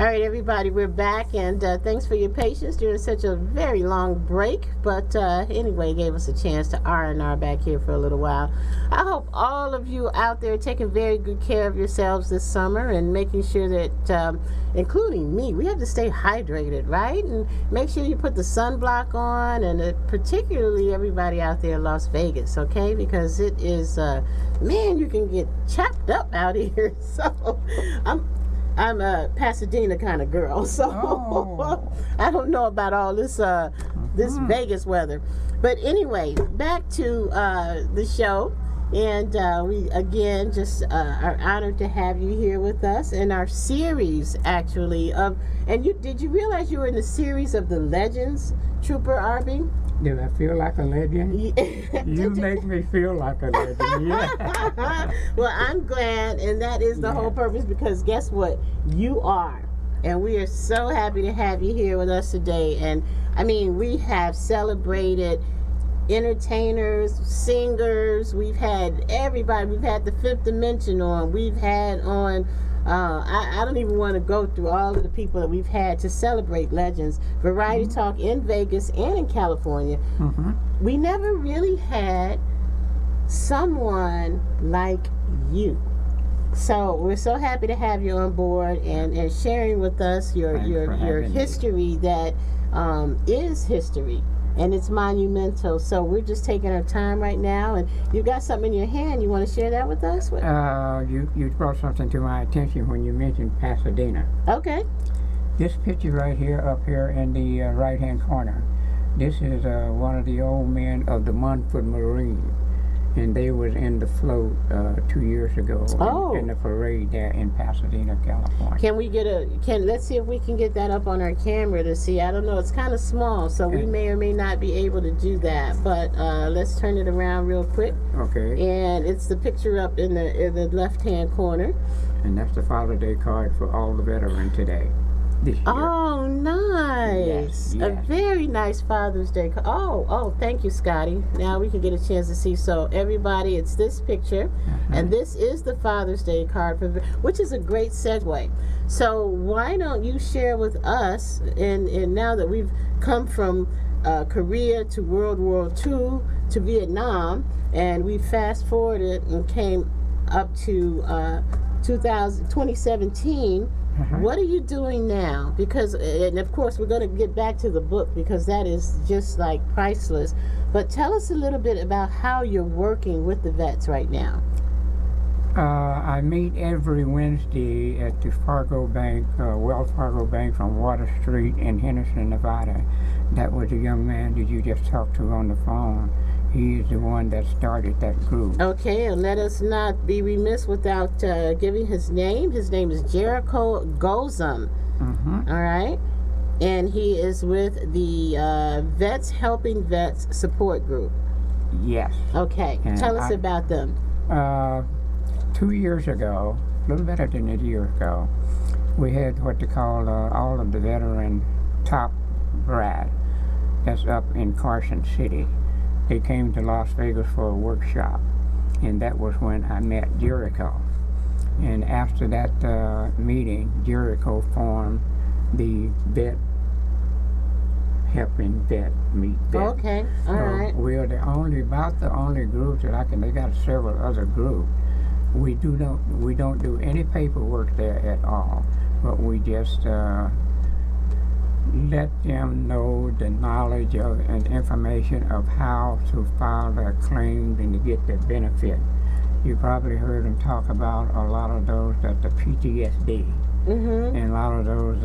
All right, everybody, we're back, and thanks for your patience during such a very long break. But anyway, gave us a chance to R&R back here for a little while. I hope all of you out there taking very good care of yourselves this summer and making sure that, including me, we have to stay hydrated, right? And make sure you put the sunblock on, and particularly everybody out there in Las Vegas, okay? Because it is, man, you can get chopped up out here. So I'm a Pasadena kind of girl, so I don't know about all this this Vegas weather. But anyway, back to the show, and we again just are honored to have you here with us in our series, actually. And did you realize you were in the series of the Legends, Trooper Arby? Do I feel like a legend? You make me feel like a legend, yeah. Well, I'm glad, and that is the whole purpose, because guess what? You are. And we are so happy to have you here with us today. And, I mean, we have celebrated entertainers, singers, we've had everybody. We've had the Fifth Dimension on. We've had on... I don't even want to go through all of the people that we've had to celebrate Legends. Variety Talk in Vegas and in California. We never really had someone like you. So we're so happy to have you on board and sharing with us your history that is history. And it's monumental. So we're just taking our time right now. And you got something in your hand. You want to share that with us? You brought something to my attention when you mentioned Pasadena. Okay. This picture right here, up here in the right-hand corner, this is one of the old men of the Montford Marine. And they was in the float 2 years ago in the parade there in Pasadena, California. Can we get let's see if we can get that up on our camera to see. I don't know, it's kind of small, so we may or may not be able to do that. But let's turn it around real quick. Okay. And it's the picture up in the left-hand corner. And that's the Father's Day card for all the veterans today. This year. Oh, nice. Yes. A very nice Father's Day. Oh, thank you, Scotty. Now we can get a chance to see. So everybody, it's this picture, and this is the Father's Day card, which is a great segue. So why don't you share with us, and now that we've come from Korea to World War II to Vietnam, and we fast forwarded and came up to 2017, what are you doing now? Because, and of course, we're going to get back to the book, because that is just like priceless. But tell us a little bit about how you're working with the vets right now. I meet every Wednesday at the Fargo Bank, Wells Fargo Bank on Water Street in Henderson, Nevada. That was the young man that you just talked to on the phone. He is the one that started that group. Okay, and let us not be remiss without giving his name. His name is Jericho Gozum. All right? And he is with the Vets Helping Vets Support Group. Yes. Okay, and tell us about them. 2 years ago, a little better than a year ago, we had what they call all of the veteran top brass. That's up in Carson City. They came to Las Vegas for a workshop, and that was when I met Jericho. And after that meeting, Jericho formed the Vet Helping Vet Meet Vet. Okay, all right. We're about the only group that they got several other groups. We don't do any paperwork there at all, but we just let them know the knowledge of and information of how to file their claims and to get their benefit. You probably heard them talk about a lot of those, that the PTSD, and a lot of those.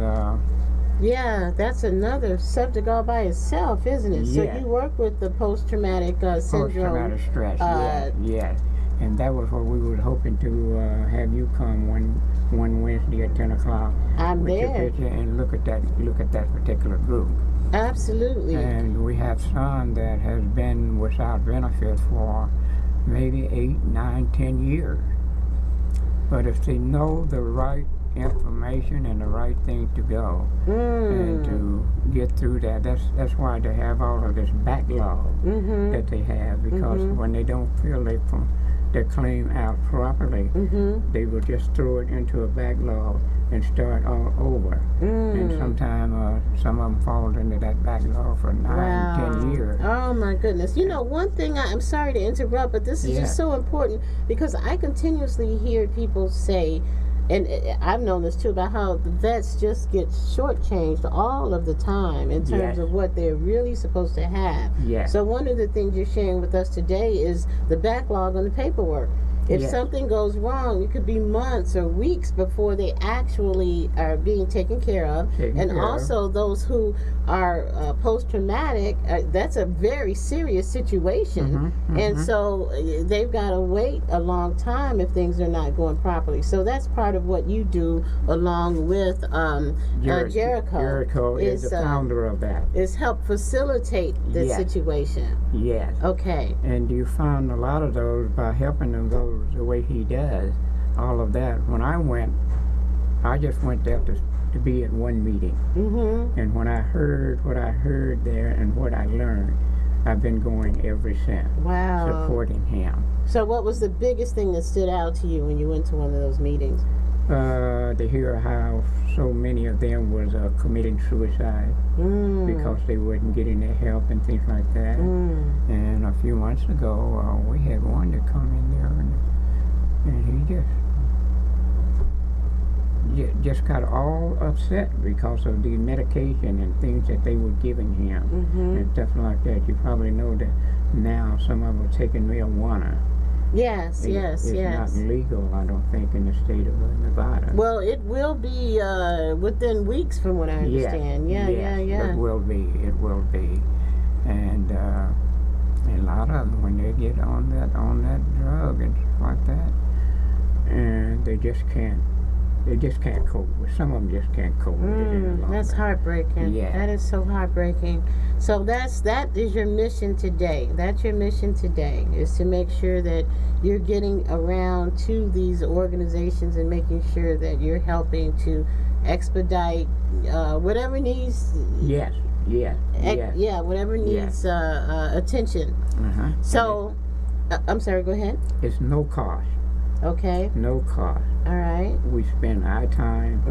Yeah, that's another subject all by itself, isn't it? Yeah. So you work with the post-traumatic syndrome. Post-traumatic stress, yes. And that was what we were hoping to have you come one Wednesday at 10 o'clock. I'm with there. Your picture and look at that particular group. Absolutely. And we have some that has been without benefit for maybe 8, 9, 10 years. But if they know the right information and the right thing to go and to get through that's why they have all of this backlog that they have, because when they don't feel their claim out properly, they will just throw it into a backlog and start all over. And sometimes some of them fall into that backlog for 9-10 years. Oh my goodness. You know, one thing, I'm sorry to interrupt, but this is just so important, because I continuously hear people say, and I've known this too, about how the vets just get shortchanged all of the time in terms of what they're really supposed to have. So one of the things you're sharing with us today is the backlog on the paperwork. If something goes wrong, it could be months or weeks before they actually are being taken care of. Also those who are post-traumatic, that's a very serious situation. And so they've got to wait a long time if things are not going properly. So that's part of what you do along with Jericho. Jericho is the founder of that. Is help facilitate the situation. Yes. Okay. And you found a lot of those by helping them go the way he does, all of that. When I went, I just went there to be at one meeting. And when I heard what I heard there and what I learned, I've been going ever since. Wow. Supporting him. So what was the biggest thing that stood out to you when you went to one of those meetings? To hear how so many of them was committing suicide because they wasn't getting their help and things like that. And a few months ago, we had one that come in there and he just got all upset because of the medication and things that they were giving him and stuff like that. You probably know that now some of them are taking marijuana. Yes. It's not legal, I don't think, in the state of Nevada. Well, it will be within weeks, from what I understand. Yeah. It will be. And a lot of them, when they get on that drug and stuff like that, and they just can't cope with. Some of them just can't cope with it any longer. That's heartbreaking. Yeah. That is so heartbreaking. So that is your mission today. That's your mission today, is to make sure that you're getting around to these organizations and making sure that you're helping to expedite whatever needs. Yes. Whatever needs attention. So, I'm sorry. Go ahead. It's no cost. Okay. No cost. All right. We spend our time,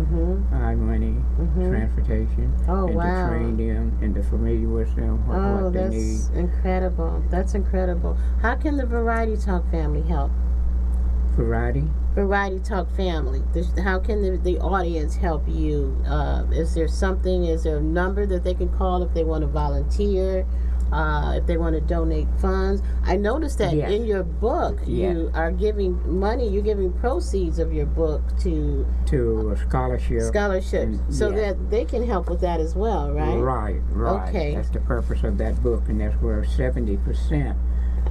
our money, transportation, and to train them and to familiar with them what they need. That's incredible. That's incredible. How can the Variety Talk family help? Variety Talk family. How can the audience help you? Is there a number that they can call if they want to volunteer? If they want to donate funds? I noticed that in your book you are giving money. You're giving proceeds of your book to scholarships, so that they can help with that as well, right? Right. Okay. That's the purpose of that book, and that's where 70%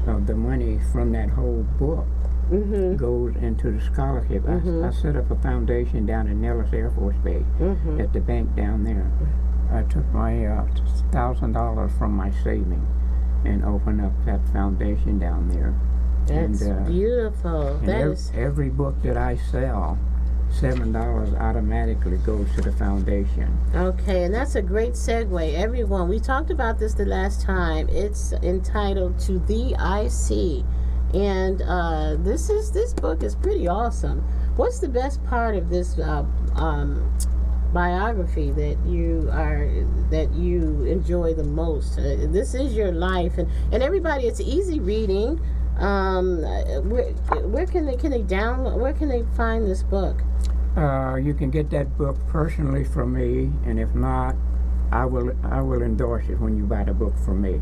of the money from that whole book goes into the scholarship. I set up a foundation down in Nellis Air Force Base at the bank down there. I took my $1,000 from my savings and opened up that foundation down there. That's beautiful. And every book that I sell, $7 automatically goes to the foundation. Okay, and that's a great segue. Everyone, we talked about this the last time. It's entitled To the IC, and this book is pretty awesome. What's the best part of this biography that you enjoy the most? This is your life, and everybody, it's easy reading. Where can they download? Where can they find this book? You can get that book personally from me, and if not, I will endorse it when you buy the book from me.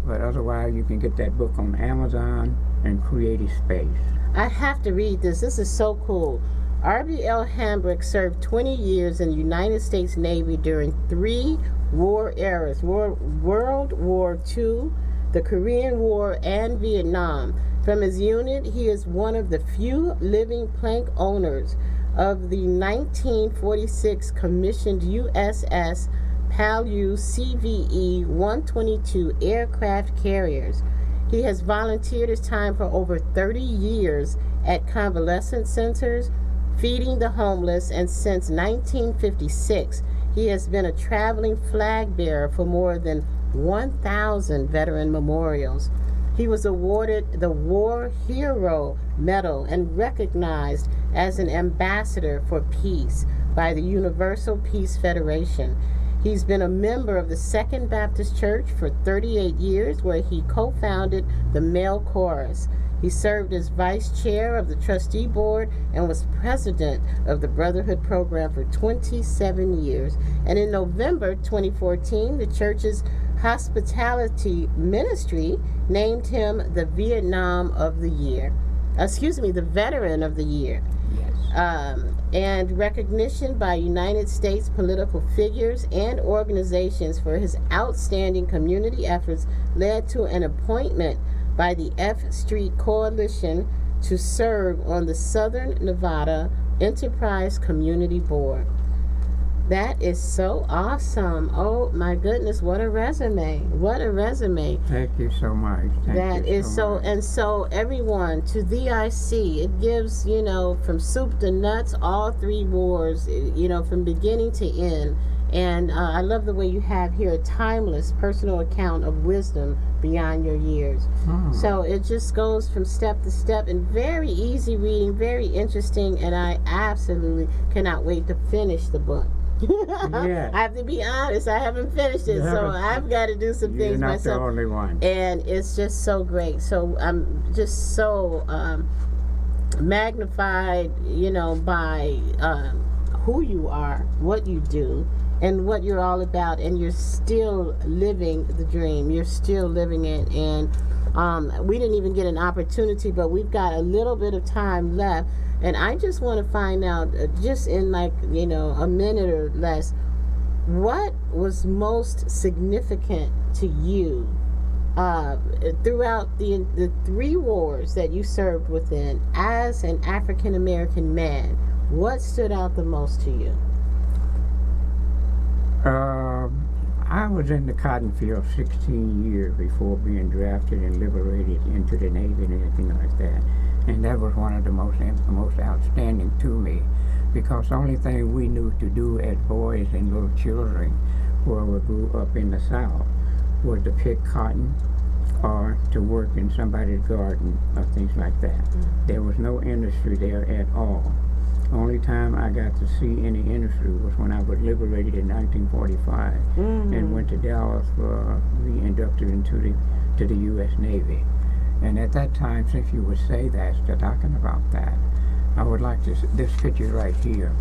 But otherwise, you can get that book on Amazon and Creative Space. I have to read this. This is so cool. R.B.L. Hambrick served 20 years in the United States Navy during 3 war eras: World War II, the Korean War, and Vietnam. From his unit, he is one of the few living plank owners of the 1946 commissioned USS Palau CVE-122 aircraft carriers. He has volunteered his time for over 30 years at convalescent centers, feeding the homeless, and since 1956, he has been a traveling flag bearer for more than 1,000 veteran memorials. He was awarded the War Hero Medal and recognized as an ambassador for peace by the Universal Peace Federation. He's been a member of the Second Baptist Church for 38 years, where he co-founded the Male Chorus. He served as vice chair of the trustee board and was president of the Brotherhood program for 27 years. And in November 2014, the church's hospitality ministry named him the Vietnam of the Year. The Veteran of the Year. Yes. And recognition by United States political figures and organizations for his outstanding community efforts led to an appointment by the F Street Coalition to serve on the Southern Nevada Enterprise Community Board. That is so awesome. Oh my goodness, what a resume. What a resume. Thank you so much. That is so, and so everyone, to the IC, it gives, from soup to nuts, all three wars, from beginning to end. And I love the way you have here a timeless personal account of wisdom beyond your years. So it just goes from step to step, and very easy reading, very interesting, and I absolutely cannot wait to finish the book. Yes. I have to be honest, I haven't finished it, so I've got to do some things myself. You're not the only one. And it's just so great. So I'm just so magnified, by who you are, what you do, and what you're all about, and you're still living the dream. You're still living it, and we didn't even get an opportunity, but we've got a little bit of time left. And I just want to find out, just in a minute or less, what was most significant to you throughout the three wars that you served within as an African American man? What stood out the most to you? I was in the cotton field 16 years before being drafted and liberated into the Navy and everything like that. And that was one of the most outstanding to me, because the only thing we knew to do as boys and little children where we grew up in the South was to pick cotton or to work in somebody's garden or things like that. There was no industry there at all. The only time I got to see any industry was when I was liberated in 1945 and went to Dallas for being inducted into the U.S. Navy. And at that time, since you would say that, talking about that, I would like this picture right here.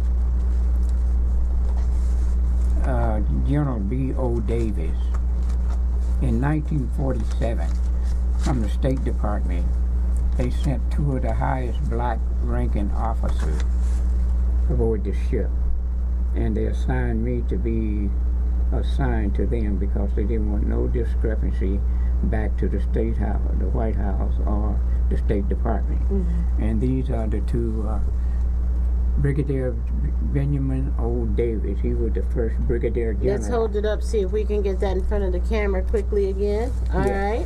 General B.O. Davis, in 1947, from the State Department, they sent two of the highest black ranking officers aboard the ship. And they assigned me to be assigned to them because they didn't want no discrepancy back to the State House, the White House, or the State Department. And these are the two, Brigadier Benjamin O. Davis. He was the first Brigadier General. Let's hold it up, see if we can get that in front of the camera quickly again. All right.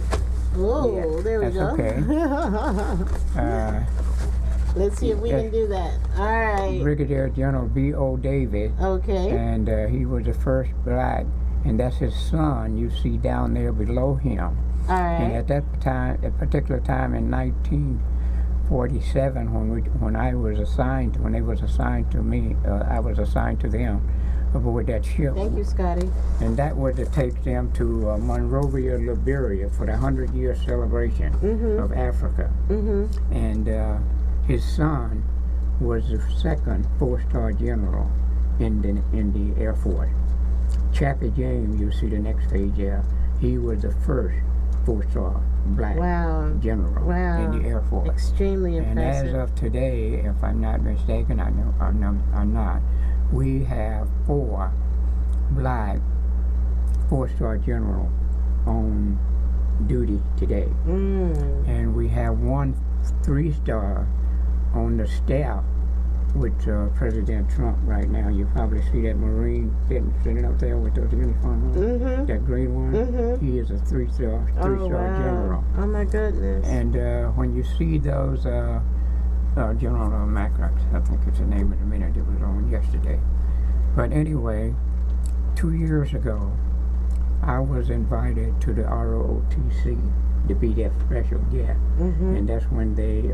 Oh, Yeah, there we that's go. okay. Let's see if we can do that. All right. Brigadier General B.O. Davis. Okay. And he was the first black, and that's his son you see down there below him. All right. And at that time, a particular time in 1947, when they was assigned to me, I was assigned to them aboard that ship. Thank you, Scotty. And that was to take them to Monrovia, Liberia for the 100-year celebration of Africa. And his son was the second four-star general in the Air Force. Chappie James, you see the next page there, he was the first four-star black general in the Air Force. Extremely impressive. And as of today, if I'm not mistaken, I'm not, we have 4 black four-star generals on duty today. And we have 1 3-star on the staff with President Trump right now. You probably see that Marine sitting up there with those uniforms on. That green one. He is a 3-star general. Oh my goodness. And when you see those, General Macrax, I think it's the name of the minute it was on yesterday. But anyway, 2 years ago, I was invited to the ROTC to be that special guest. And that's when they,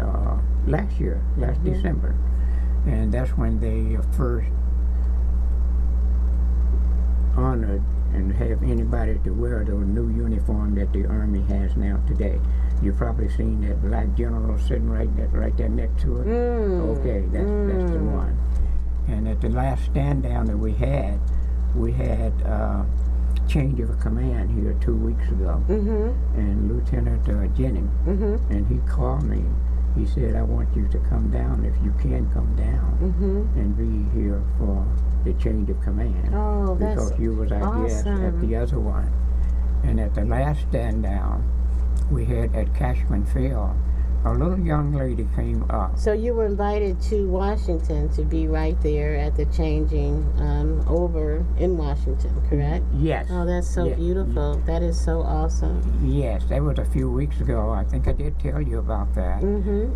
last December, and that's when they first honored and have anybody to wear the new uniform that the Army has now today. You've probably seen that black general sitting right there next to it. Okay, that's the one. And at the last stand down that we had change of command here 2 weeks ago. And Lieutenant Jennings, and he called me. He said, I want you to come down, if you can come down, and be here for the change of command. Oh, that's because you was, I guess, at the other one. And at the last stand down we had at Cashman Field, a little young lady came up. So you were invited to Washington to be right there at the changing over in Washington, correct? Yes. Oh, that's so beautiful. That is so awesome. Yes, that was a few weeks ago. I think I did tell you about that.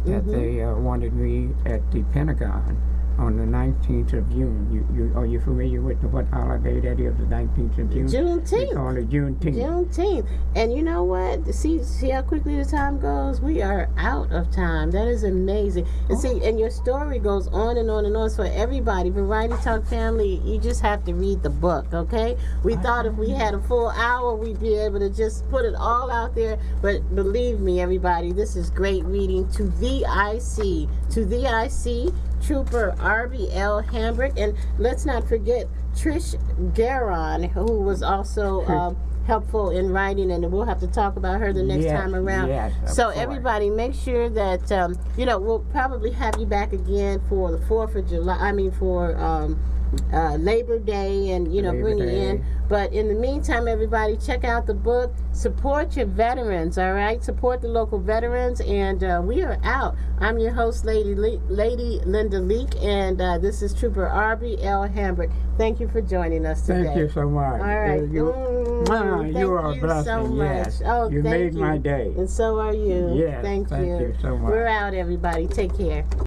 That they wanted me at the Pentagon on the 19th of June. Are you familiar with what holiday that is, the 19th of June? Juneteenth. They call it Juneteenth. Juneteenth. And you know what? See how quickly the time goes? We are out of time. That is amazing. And see, and your story goes on and on and on. So everybody, Variety Talk family, you just have to read the book, okay? We thought if we had a full hour, we'd be able to just put it all out there. But believe me, everybody, this is great reading. To the IC, Trooper R.B.L. Hambrick, and let's not forget Trish Garon, who was also helpful in writing, and we'll have to talk about her the next time around. Yes, so everybody, make sure that we'll probably have you back again for the 4th of July. I mean for Labor Day, and bring you in. But in the meantime, everybody, check out the book. Support your veterans, all right? Support the local veterans, and we are out. I'm your host, Lady Linda Leak, and this is Trooper R.B.L. Hambrick. Thank you for joining us today. Thank you so much. All right. You are a blessing. So much. Yes. Oh, you thank made my day. And so are you. Yes. Thank you. Thank you so much. We're out, everybody. Take care.